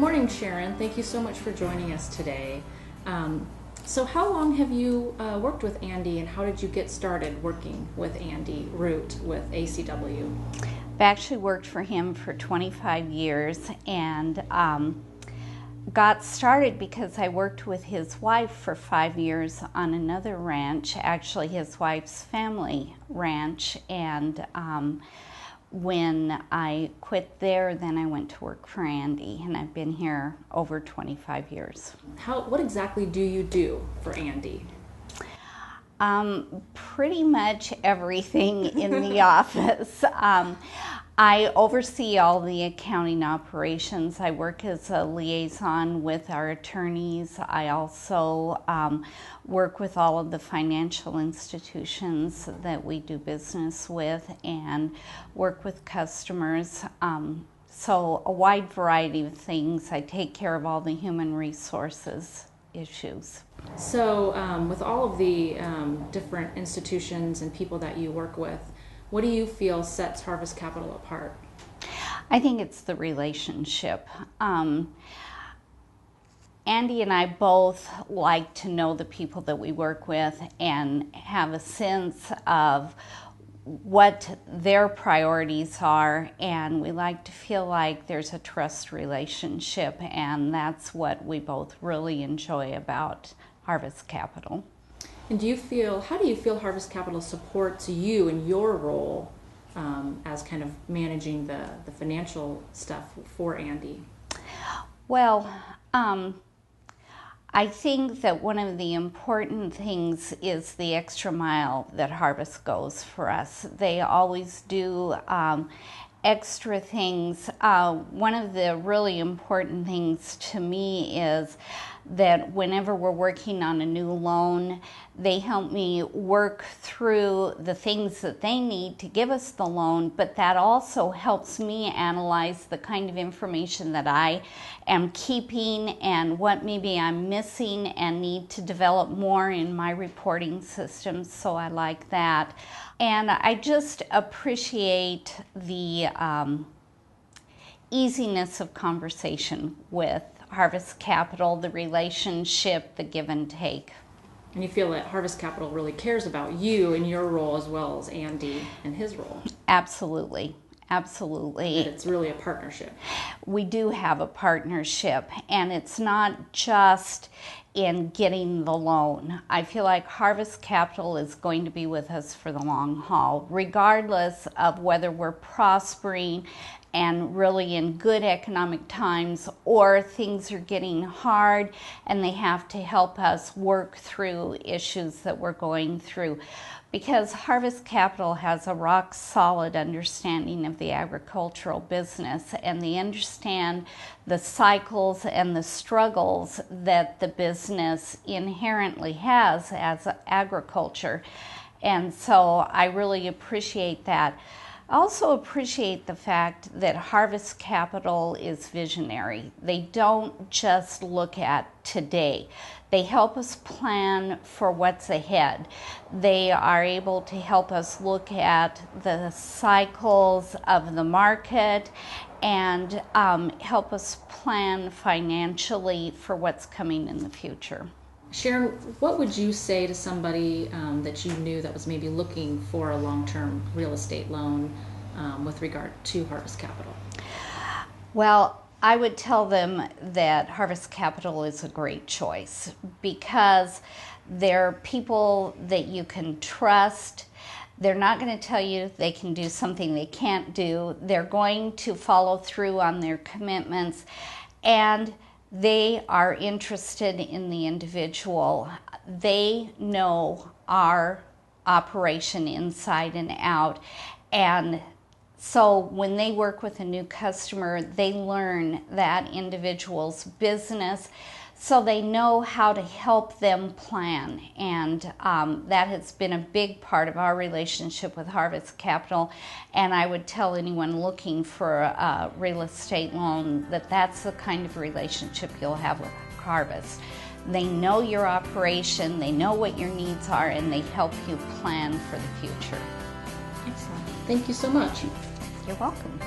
morning, Sharon. Thank you so much for joining us today. So how long have you worked with Andy, and how did you get started working with Andy Root with ACW? I've actually worked for him for 25 years and got started because I worked with his wife for 5 years on another ranch, actually his wife's family ranch, and when I quit there, then I went to work for Andy, and I've been here over 25 years. What exactly do you do for Andy? Pretty much everything in the office. I oversee all the accounting operations. I work as a liaison with our attorneys. I also work with all of the financial institutions that we do business with and work with customers. So a wide variety of things. I take care of all the human resources issues. So with all of the different institutions and people that you work with, what do you feel sets Harvest Capital apart? I think it's the relationship. Andy and I both like to know the people that we work with and have a sense of what their priorities are, and we like to feel like there's a trust relationship, and that's what we both really enjoy about Harvest Capital. And how do you feel Harvest Capital supports you in your role as kind of managing the financial stuff for Andy? Well, I think that one of the important things is the extra mile that Harvest goes for us. They always do extra things. One of the really important things to me is that whenever we're working on a new loan, they help me work through the things that they need to give us the loan, but that also helps me analyze the kind of information that I am keeping and what maybe I'm missing and need to develop more in my reporting system, so I like that. And I just appreciate the easiness of conversation with Harvest Capital, the relationship, the give and take. And you feel that Harvest Capital really cares about you and your role as well as Andy and his role? Absolutely. Absolutely. That it's really a partnership. We do have a partnership, and it's not just in getting the loan. I feel like Harvest Capital is going to be with us for the long haul, regardless of whether we're prospering and really in good economic times, or things are getting hard and they have to help us work through issues that we're going through. Because Harvest Capital has a rock solid understanding of the agricultural business, and they understand the cycles and the struggles that the business inherently has as agriculture. And so I really appreciate that. I also appreciate the fact that Harvest Capital is visionary. They don't just look at today. They help us plan for what's ahead. They are able to help us look at the cycles of the market and help us plan financially for what's coming in the future. Sharon, what would you say to somebody that you knew that was maybe looking for a long-term real estate loan with regard to Harvest Capital? Well, I would tell them that Harvest Capital is a great choice because they're people that you can trust. They're not going to tell you they can do something they can't do. They're going to follow through on their commitments, and they are interested in the individual. They know our operation inside and out, and so when they work with a new customer, they learn that individual's business, so they know how to help them plan. And that has been a big part of our relationship with Harvest Capital. And I would tell anyone looking for a real estate loan that that's the kind of relationship you'll have with Harvest. They know your operation, they know what your needs are, and they help you plan for the future. Excellent. Thank you so much. You're welcome.